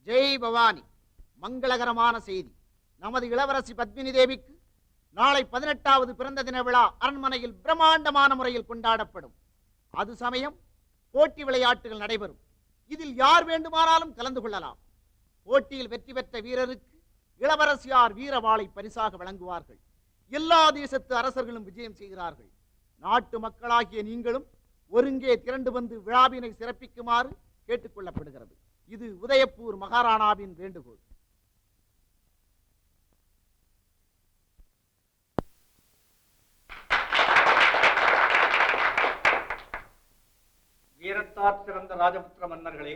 ஜெய் பவானி. மங்களகரமான செய்தி. நமது இளவரசி பத்மினி தேவிக்கு நாளை 18வது பிறந்த தின விழா அரண்மனையில் பிரம்மாண்டமான முறையில் கொண்டாடப்படும். அது சமயம் போட்டி விளையாட்டுகள் நடைபெறும். இதில் யார் வேண்டுமானாலும் கலந்து கொள்ளலாம். போட்டியில் வெற்றி பெற்ற வீரருக்கு இளவரசியார் வீரவாளை பரிசாக வழங்குவார்கள். எல்லா தேசத்து அரசர்களும் விஜயம் செய்கிறார்கள். நாட்டு மக்களாகிய நீங்களும் ஒருங்கே திரண்டு வந்து விழாவினை சிறப்பிக்குமாறு கேட்டுக்கொள்ளப்படுகிறது. இது உதயப்பூர் மகாராணாவின் வேண்டுகோள். வீரத்தார் சிறந்த ராஜபுத்திர மன்னர்களே,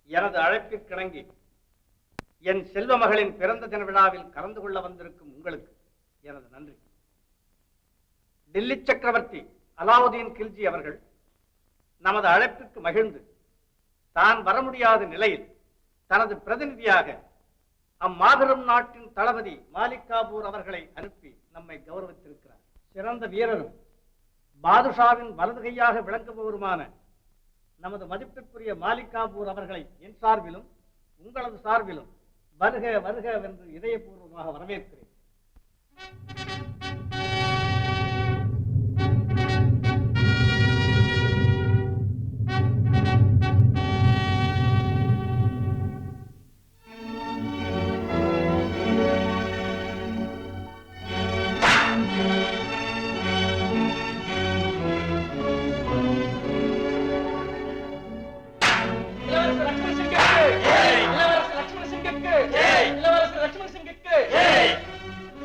எனது அழைப்பிற்கிணங்கி என் செல்வ மகளின் பிறந்த தின விழாவில் கலந்து கொள்ள வந்திருக்கும் உங்களுக்கு எனது நன்றி. டில்லி சக்கரவர்த்தி அலாவுதீன் கில்ஜி அவர்கள் நமது அழைப்பிற்கு மகிழ்ந்து தான் வர முடியாத நிலையில் தனது பிரதிநிதியாக அம்மாபெரும் நாட்டின் தளபதி மாலிக் காபூர் அவர்களை அனுப்பி நம்மை கௌரவித்திருக்கிறார். சிறந்த வீரரும் பாதுஷாவின் வலது கையாக விளங்குபவருமான நமது மதிப்பிற்குரிய மாலிக் காபூர் அவர்களை என் சார்பிலும் உங்களது சார்பிலும் வருக வருக என்று இதயபூர்வமாக வரவேற்கிறேன்.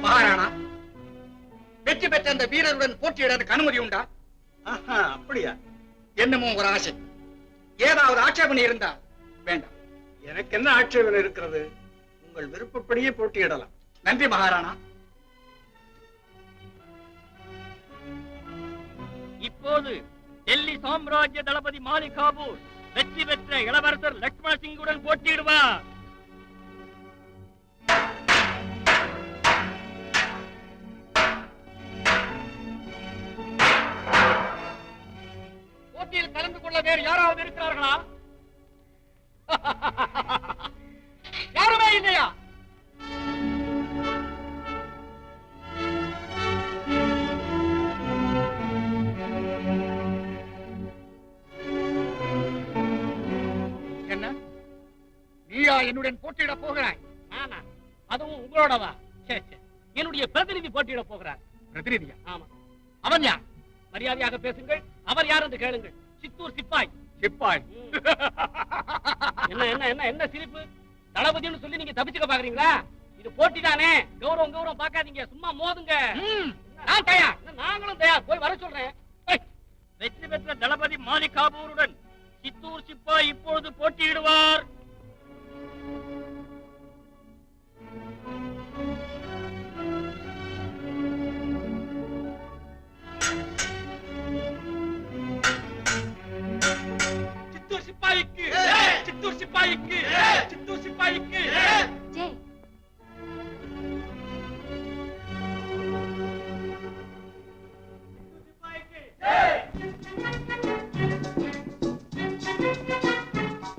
மகாராணா, வெற்றி பெற்ற அந்த வீரருடன் போட்டியிட அனுமதி உண்டா? அப்படியா? என்னமோ ஒரு ஆசை. ஏதாவது ஆட்சேபனை இருந்தா வேண்டாம். எனக்கு என்ன ஆட்சேபனை இருக்கிறது? உங்கள் விருப்பப்படியே போட்டியிடலாம். நன்றி மகாராணா. இப்போது டெல்லி சாம்ராஜ்ய தளபதி மாலிக் காபூர் வெற்றி பெற்ற இளவரசர் லக்ஷ்மண சிங்குடன் போட்டியிடுவார். போட்டியில் கலந்து கொள்ள வேறு யாராவது இருக்கிறார்களா? யாருமே இல்லையா? என்ன, நீயா என்னுடன் போட்டியிட போகிறாய்? நானா? அதுவும் உங்களோடவா? என்னுடைய பிரதிநிதி போட்டியிட போகிறார். பிரதிநிதியா? ஆமா. அவன் யார்? மரியாதையாக பேசுங்கள். அவர் யார் என்று கேளுங்கள். சித்தூர் சிப்பாய். சிப்பாய்? என்ன என்ன என்ன என்ன சிரிப்பு? தளபதினு சொல்லி நீங்க தப்பிச்சுக்க பாக்குறீங்களா? இது போட்டி தானே. கௌரவம் கௌரவம் பார்க்காதீங்க. சும்மா மோதுங்க. நான் தயார். நாங்களும் தயார். போய் வர சொல்றேன். வெற்றி பெற்ற தளபதி மாலிக் காபூருடன் சித்தூர் சிப்பாய் இப்பொழுது போட்டியிடுவார். சித்தூர் சிப்பாய்க்கு, சித்தூர் சிப்பாய்க்கு, சித்தூர் சிப்பாய்க்கு.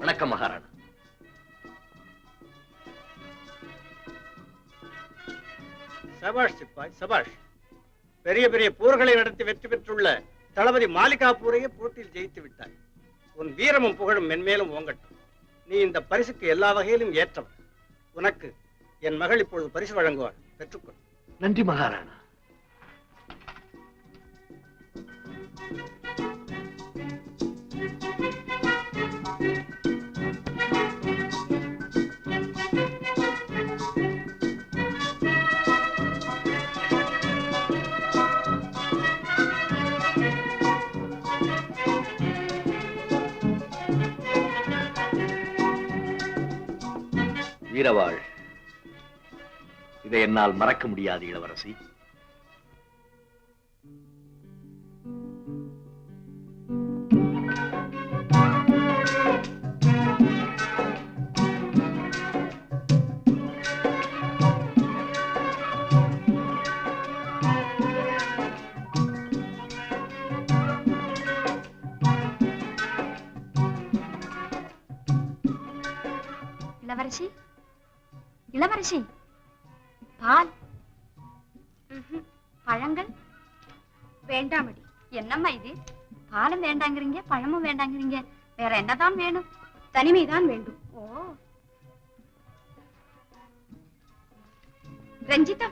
வணக்கம் மகாராணா. சபாஷ் சிப்பாய், சபாஷ். பெரிய பெரிய போர்களை நடத்தி வெற்றி பெற்றுள்ள தளபதி மாலிக் காபூரையே போட்டியில் ஜெயித்து விட்டாய். உன் வீரமும் புகழும் மென்மேலும் ஓங்கட்டும். நீ இந்த பரிசுக்கு எல்லா வகையிலும் ஏற்றவன். உனக்கு என் மகள் இப்பொழுது பரிசு வழங்குவாள். பெற்றுக்கொள். நன்றி மகாராணா. வீரவாள், இதை என்னால் மறக்க முடியாது இளவரசி. இளவரசி, இளவரசி, பால், பழங்கள் வேண்டாமடி. என்னம்மா இது? பாலும் வேண்டாங்கிறீங்க, பழமும் வேண்டாங்கிறீங்க, வேற என்னதான் வேணும்? தனிமைதான் வேண்டும். ஓ ரஞ்சிதா,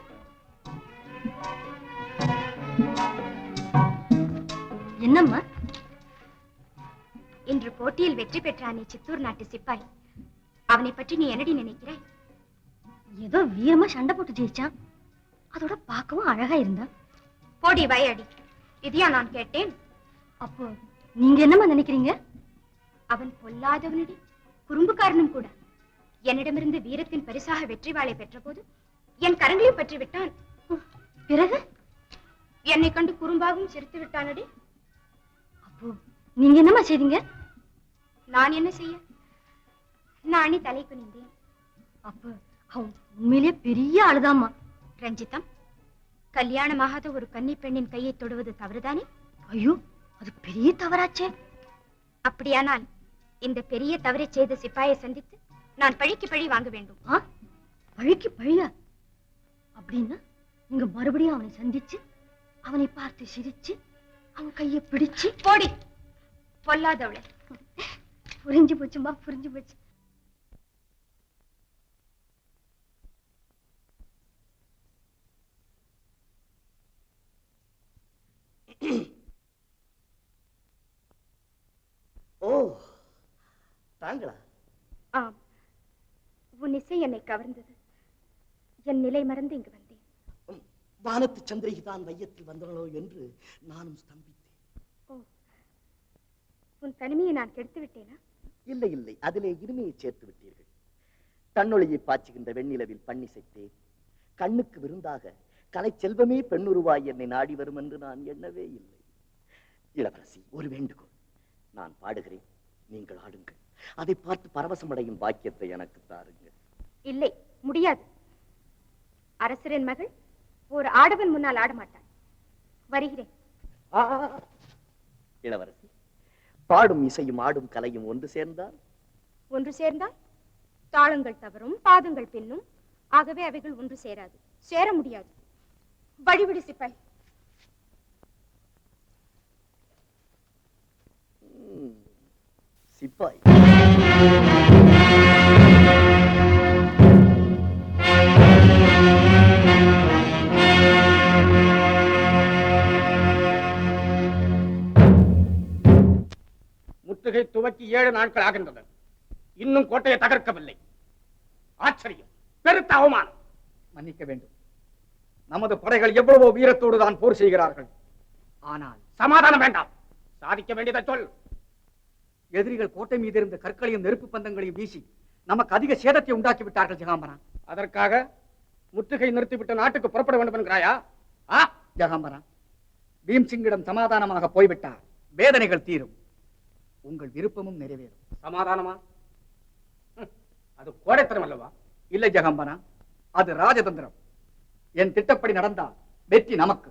என்னம்மா? இன்று போட்டியில் வெற்றி பெற்றானே சித்தூர் நாட்டு சிப்பாய், அவனை பற்றி நீ என்னடி நினைக்கிறாய்? ஏதோ வீரமா சண்டை போட்டு ஜெயிச்சான், அதோட பார்க்கவும் அழகா இருந்தான். போடி வயடி, இதையா நான் கேட்டேன்? அப்போ நீங்க என்னம்மா நினைக்கிறீங்க? அவன் பொல்லாதவனடி, குறும்புக்காரனும் கூட. என்னிடமிருந்து வீரத்தின் பரிசாக வெற்றி வாளை பெற்ற போது என் கரங்களையும் பற்றி விட்டான். பிறகு என்னை கண்டு குறும்பாகவும் சிரித்து விட்டானடி. அப்போ நீங்க என்னம்மா செய்தீங்க? நான் என்ன செய்ய, நானே தலை குனிந்தேன். அப்ப அவன் உண்மையிலே பெரிய ஆளுதாம்மா. ரஞ்சிதம், கல்யாணமாகாத ஒரு கன்னி பெண்ணின் கையை தொடுவது தவறுதானே? ஐயோ, அது பெரிய தவறாச்சே. அப்படியானால் இந்த பெரிய தவறை செய்த சிப்பாயை சந்தித்து நான் பழிக்கு பழி வாங்க வேண்டும். பழிக்கு பழியா? அப்படின்னா நீங்க மறுபடியும் அவனை சந்திச்சு அவனை பார்த்து சிரிச்சு அவன் கையை பிடிச்சு போடி பொல்லாதவளை. புரிஞ்சு போச்சுமா, புரிஞ்சு போச்சு. ஓ, தாங்களா? ஆம், உன் இசை என்னை கவர்ந்தது. என் நிலை மறந்து இங்கு வந்தேன். வானத்து சந்திரிகை தான் மையத்தில் வந்தனோ என்று நானும் ஸ்தம்பித்தேன். ஓ, உன் தனிமையை நான் கெடுத்து விட்டேனா? இல்லை இல்லை, அதிலே இனிமையை சேர்த்து விட்டீர்கள். தன்னொழியை பாய்ச்சுகின்ற வெண்ணிலவில் பண்ணிசைத்தேன். கண்ணுக்கு விருந்தாக கலை செல்வமே பெண்ணுருவாய் என்னை நாடி வரும் என்று நான் எண்ணவே இல்லை. இளவரசி, ஒரு வேண்டுகோள். நான் பாடுகிறேன், நீங்கள் ஆடுங்கள். அதை பார்த்து பரவசமடையும் பாக்கியத்தை எனக்கு தாருங்கள். இல்லை, முடியாது. அரசரின் மகள் ஒரு ஆடவன் முன்னால் ஆட மாட்டாள். வருகிறேன். இளவரசி, பாடும் இசையும் ஆடும் கலையும் ஒன்று சேர்ந்தால்? ஒன்று சேர்ந்தால் தாளங்கள் தவறும், பாதங்கள் பின்னும். ஆகவே அவைகள் ஒன்று சேராது, சேர முடியாது. வழிவிடு சிப்பாய். சிப்பாய், முற்றுகை துவக்கி 7 நாட்கள் ஆகின்றன. இன்னும் கோட்டையை தகர்க்கவில்லை. ஆச்சரியம், பெருத்த அவமானம். மன்னிக்க வேண்டும். நமது படைகள் எவ்வளவோ வீரத்தோடு தான் போர் செய்கிறார்கள். ஆனால் சமாதானம் வேண்டாம். சாதிக்க வேண்டியதை சொல். எதிரிகள் கோட்டை மீது இருந்த கற்களையும் நெருப்பு பந்தங்களையும் வீசி நமக்கு அதிக சேதத்தை உண்டாக்கி விட்டார்கள் ஜெகாம்பரா. அதற்காக முற்றுகை நிறுத்திவிட்டு நாட்டுக்கு புறப்பட வேண்டும் என்கிறாயா? ஜெகாம்பரா, பீம்சிங்கிடம் சமாதானமாக போய்விட்டார். வேதனைகள் தீரும், உங்கள் விருப்பமும் நிறைவேறும். சமாதானமா? அது கோடைத்தனம் அல்லவா? இல்லை ஜெகாம்பரா, அது ராஜதந்திரம். என் திட்டப்படி நடந்தால் வெற்றி நமக்கு.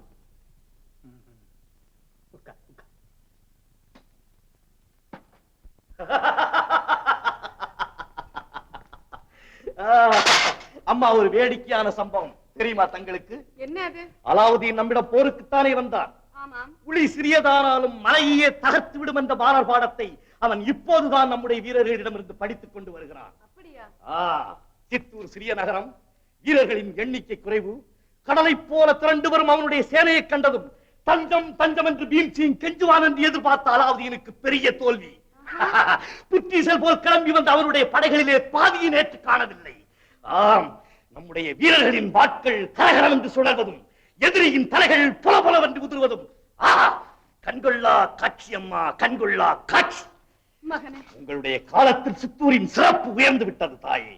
அம்மா, ஒரு வேடிக்கையான சம்பவம் தெரியுமா தங்களுக்கு? என்ன அது? அலாவுதீன் நம்மிடம் போருக்குத்தானே வந்தான். புலி சிறியதானாலும் மலையே தகர்த்து விடும் என்ற பாரர் பாடத்தை அவன் இப்போதுதான் நம்முடைய வீரர்களிடமிருந்து படித்துக் கொண்டு வருகிறான். சித்தூர் சிறிய நகரம், வீரர்களின் எண்ணிக்கை குறைவு. கடலை போல திரண்டு வரும் அவனுடைய சேனையை கண்டதும் தஞ்சம் தஞ்சம் என்று பீம்சிங் கெஞ்சுவான் என்று எதிர்பார்த்த அலாவுதீனுக்கு பெரிய தோல்வி. புற்றீசல் போல் கிளம்பி வந்த அவருடைய படைகளிலே பாதியை நேற்று காணவில்லை. ஆம், நம்முடைய வீரர்களின் வாட்கள் கரகரம் என்று சுழல்வதும் எதிரியின் தலைகள் புலபுலவென்று உதிர்வதும் கண்கொள்ளா காட்சி அம்மா, கண்கொள்ளா காட்சி. மகனே, உங்களுடைய காலத்தில் சித்தூரின் சிறப்பு உயர்ந்து விட்டது தாயே.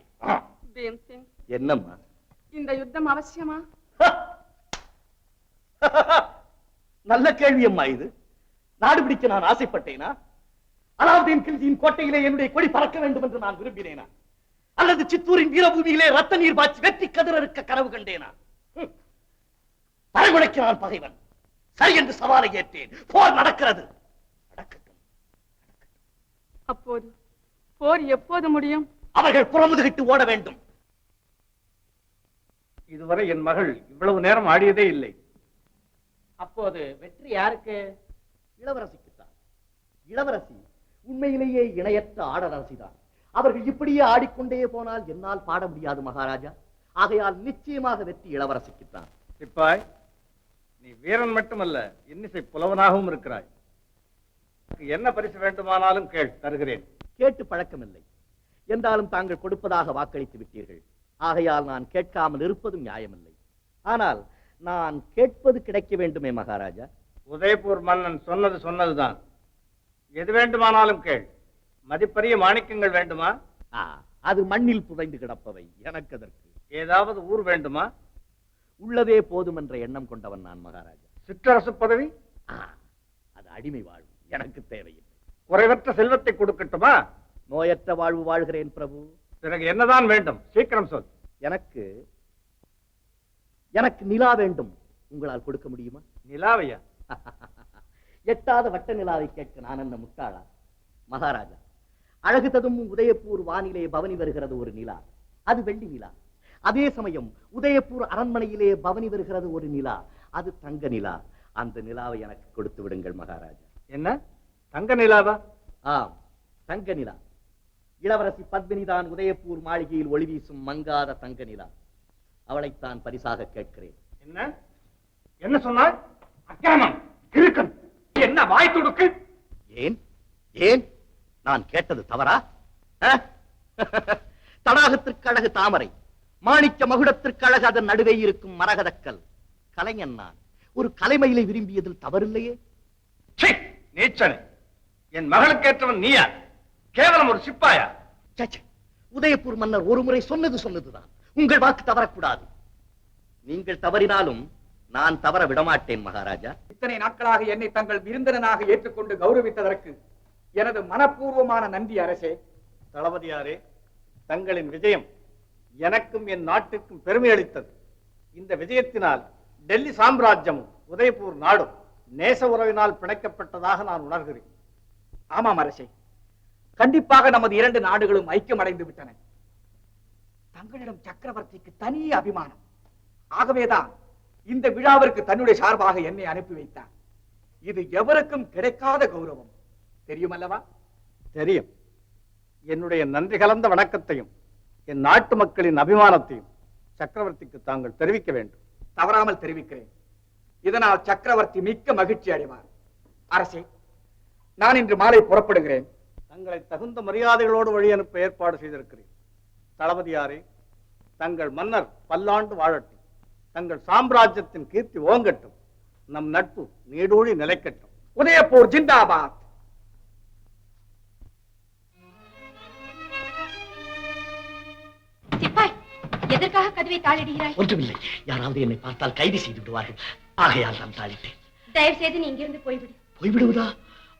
பீம்சிங், என்னம்மா இந்த யுத்தம் அவசியமா? நல்ல கேள்வி அம்மா. இது நாடு பிடிக்க நான் ஆசைப்பட்டேனா? அலாவுதீன் கில்ஜியின் கோட்டையிலே என்னுடைய கொடி பறக்க வேண்டும் என்று நான் விரும்பினேனா? அல்லது சித்தூரின் வீரபூமியிலே ரத்த நீர் பாய்ச்சி வெற்றி கதிர இருக்க கனவு கண்டேனா? பறைமுடைக்கு நான் பகைவன். சரி என்று சவாலை ஏற்றேன். போர் நடக்கிறது. அப்போது போர் எப்போது முடியும்? அவர்கள் புறமுதுகிட்டு ஓட வேண்டும். இதுவரை என் மகள் இவ்வளவு நேரம் ஆடியதே இல்லை. அப்போது வெற்றி யாருக்கு? இளவரசிக்குத்தான். இளவரசி உண்மையிலேயே இணையற்ற ஆடரசிதான். அவர்கள் இப்படியே ஆடிக்கொண்டே போனால் என்னால் பாட முடியாது மகாராஜா. ஆகையால் நிச்சயமாக வெற்றி இளவரசிக்குத்தான். சிப்பாய், நீ வீரன் மட்டுமல்ல, இன்னிசை புலவனாகவும் இருக்கிறாய். என்ன பரிசு வேண்டுமானாலும் கேள், தருகிறேன். கேட்டு பழக்கமில்லை என்றாலும் தாங்கள் கொடுப்பதாக வாக்களித்து விட்டீர்கள். ஆகையால் நான் கேட்காமல் இருப்பதும் நியாயமில்லை. ஆனால் நான் கேட்பது கிடைக்க வேண்டுமே மகாராஜா. உதயபூர் மன்னன் சொன்னது சொன்னதுதான். எது வேண்டுமானாலும் கேள். மதிப்பரிய மாணிக்கங்கள் வேண்டுமா? அது மண்ணில் புதைந்து கிடப்பவை, எனக்கு அதற்கு. ஏதாவது ஊர் வேண்டுமா? உள்ளதே போதும் என்ற எண்ணம் கொண்டவன் நான் மகாராஜா. சிற்றரசு பதவி? அது அடிமை வாழ்வு, எனக்கு தேவையில்லை. குறைவற்ற செல்வத்தை கொடுக்கட்டுமா? நோயற்ற வாழ்வு வாழ்கிறேன் பிரபு. பிறகு என்னதான் வேண்டும்? சீக்கிரம் சொல். எனக்கு எனக்கு நிலா வேண்டும். உங்களால் கொடுக்க முடியுமா? நிலாவையா? எட்டாத வட்ட நிலாவை கேட்க நான் என்ன முட்டாளா? மகாராஜா, அழகு ததும் உதயபூர் வானிலே பவனி வருகிறது ஒரு நிலா. அது வெள்ளி நிலா. அதே சமயம் உதயபூர் அரண்மனையிலே பவனி வருகிறது ஒரு நிலா. அது தங்க நிலா. அந்த நிலாவை எனக்கு கொடுத்து விடுங்கள் மகாராஜா. என்ன, தங்க நிலாவா? ஆம், தங்க நிலா. இளவரசி பத்மினிதான் உதயபூர் மாளிகையில் ஒளி வீசும் மங்காத தங்க நிலா. அவளைத்தான் பரிசாக கேட்கிறேன். என்ன என்ன சொன்னாய்? அக்கிரமம், கிறுக்கன், என்ன வாய் துடுக்கு? ஏன் ஏன் நான் கேட்டது தவறா? தடாகத்திற்கு அழகு தாமரை, மாணிக்க மகுடத்திற்கு அழகு அதன் நடுவே இருக்கும் மரகதக்கல். கலைஞன் நான். ஒரு கலைமயிலை விரும்பியதில் தவறில்லையே. நீச்சனை, என் மகளுக்கு ஏற்றவன் நீயா? கேவலம் ஒரு சிப்பாயா? உதயபூர் மன்னர் ஒரு முறை சொன்னதுதான். உங்கள் வாக்கு தவறக்கூடாது. நீங்கள் தவறினாலும் நான் தவற விடமாட்டேன் மகாராஜா. இத்தனை நாட்களாக என்னை தங்கள் விருந்தினனாக ஏற்றுக்கொண்டு கௌரவித்ததற்கு எனது மனப்பூர்வமான நன்றி அரசே. தளபதியாரே, தங்களின் விஜயம் எனக்கும் என் நாட்டுக்கும் பெருமை அளித்தது. இந்த விஜயத்தினால் டெல்லி சாம்ராஜ்யமும் உதயபூர் நாடும் நேச உறவினால் பிணைக்கப்பட்டதாக நான் உணர்கிறேன். ஆமாம் அரசே, கண்டிப்பாக நமது இரண்டு நாடுகளும் ஐக்கியம் அடைந்து விட்டன. தங்களிடம் சக்கரவர்த்திக்கு தனி அபிமானம். ஆகவேதான் இந்த விழாவிற்கு தன்னுடைய சார்பாக என்னை அனுப்பி வைத்தார். இது எவருக்கும் கிடைக்காத கௌரவம், தெரியுமல்லவா? தெரியும். என்னுடைய நன்றி கலந்த வணக்கத்தையும் என் நாட்டு மக்களின் அபிமானத்தையும் சக்கரவர்த்திக்கு தாங்கள் தெரிவிக்க வேண்டும். தவறாமல் தெரிவிக்கிறேன். இதனால் சக்கரவர்த்தி மிக்க மகிழ்ச்சி அடைவார். அரசே, நான் இன்று மாலை புறப்படுகிறேன். தங்களை தகுந்த மரியாதைகளோடு வழி அனுப்ப ஏற்பாடு செய்திருக்கிறேன். தளபதியாரே, தங்கள் மன்னர் பல்லாண்டு வாழட்டும். தங்கள் சாம்ராஜ்யத்தின் கீர்த்தி ஓங்கட்டும். நம் நட்பு நீடூழி நிலைக்கட்டும். உதயபூர் ஜிந்தாபாத். சிப்பாய், எதற்காக கதவை தாளிடுகிறாய்? ஒன்றுமில்லை. யாராவது என்னை பார்த்தால் கைது செய்து விடுவார்கள். ஆகையால் நான் தாளிட்டேன். தயவு செய்து நீ இங்கிருந்து போய்விடு. போய்விடுவதா?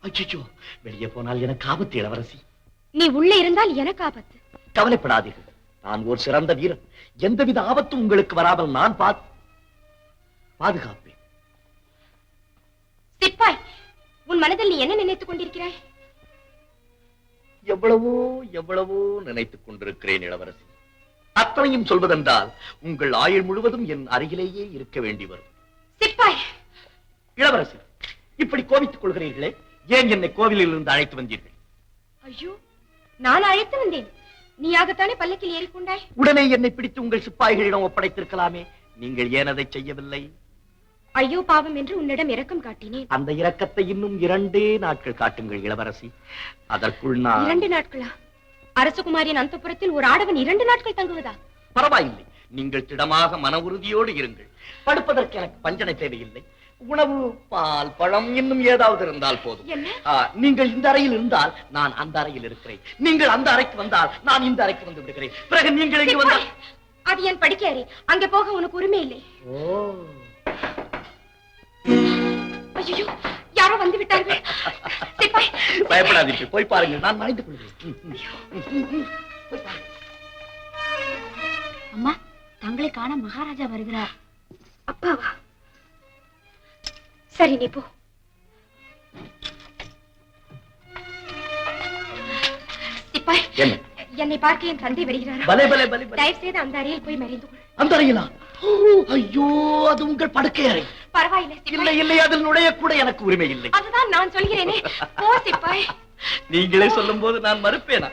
அச்சோ, வெளியே போனால் எனக்கு ஆபத்து இளவரசி. நீ உள்ளே இருந்தால் எனக்கு ஆபத்து. கவலைப்படாதீர்கள். நான் ஒரு சிறந்த வீரன். எந்தவித ஆபத்தும் உங்களுக்கு வராமல் நான் பாதுகாப்பேன். சிப்பாய், உன் மனதில் நீ என்ன நினைத்துக் கொண்டிருக்கிறாய்? எவ்வளவோ எவ்வளவோ நினைத்துக் கொண்டிருக்கிறேன் இளவரசி. அத்தனையும் சொல்வதென்றால் உங்கள் ஆயுள் முழுவதும் என் அருகிலேயே இருக்க வேண்டி வரும். சிப்பாய்! இளவரசி, இப்படி கோபித்துக் கொள்கிறீர்களே, ஏன் என்னை கோவிலில் இருந்து அழைத்து வந்தீர்கள்? ஐயோ, நான் அழைத்து வந்தேன். நீயாகத்தானே பல்லக்கில் ஏறிக்கொண்டாய். உடனே என்னை பிடித்து உங்கள் சிப்பாய்களிடம் ஒப்படைத்திருக்கலாமே. நீங்கள் ஏன் அதை செய்யவில்லை? ஐயோ பாவம் என்று உன்னிடம் இரக்கம் காட்டினேன். அந்த இரக்கத்தை இன்னும் 2 நாட்கள் காட்டுங்கள் இளவரசி. அதற்குள் நான் 2 நாட்களா? அரசகுமாரியின் அந்தப்புரத்தில் ஒரு ஆடவன் 2 நாட்கள் தங்குவதா? பரவாயில்லை. நீங்கள் திடமாக மன உறுதியோடு இருங்கள். படுப்பதற்கு எனக்கு பஞ்சனை தேவையில்லை. உணவு, பால், பழம் இன்னும் ஏதாவது இருந்தால் போதும். நீங்கள் இந்த அறையில் இருந்தால் நான் அந்த அறையில் இருக்கிறேன். நீங்கள் அந்த அறைக்கு வந்தால் நான் இந்த அறைக்கு வந்து விடுகிறேன். பிறகு நீங்கள் இங்கு வந்தால் அது என் படுக்கை அறை. அங்கே போக உனக்கு உரிமை இல்லை. ஐயோ, யாரோ வந்து விட்டார்கள். பயப்படாதீர்கள், போய் பாருங்கள். நான் மறைந்து கொள்கிறேன். அம்மா, தங்களை காண மகாராஜா வருகிறார். அப்பாவா? சரி, நீ போ. சிப்பாய், என்னை பார்க்க என் தந்தை வருகிறாரா? பலே பலே பலே பலே. தயவு செய்து அந்த அறையில் போய் மறைந்து கொள். அந்த அறையிலா? ஐயோ, அது உங்கள் படுக்கை அறை. பரவாயில்லை இல்லை சிப்பாய். இல்லை, அதில் நுழைய கூட எனக்கு உரிமை இல்லை. அதுதான் நான் சொல்கிறேனே. போ சிப்பாய். நீங்களே சொல்லும் போது நான் மறுப்பேனா?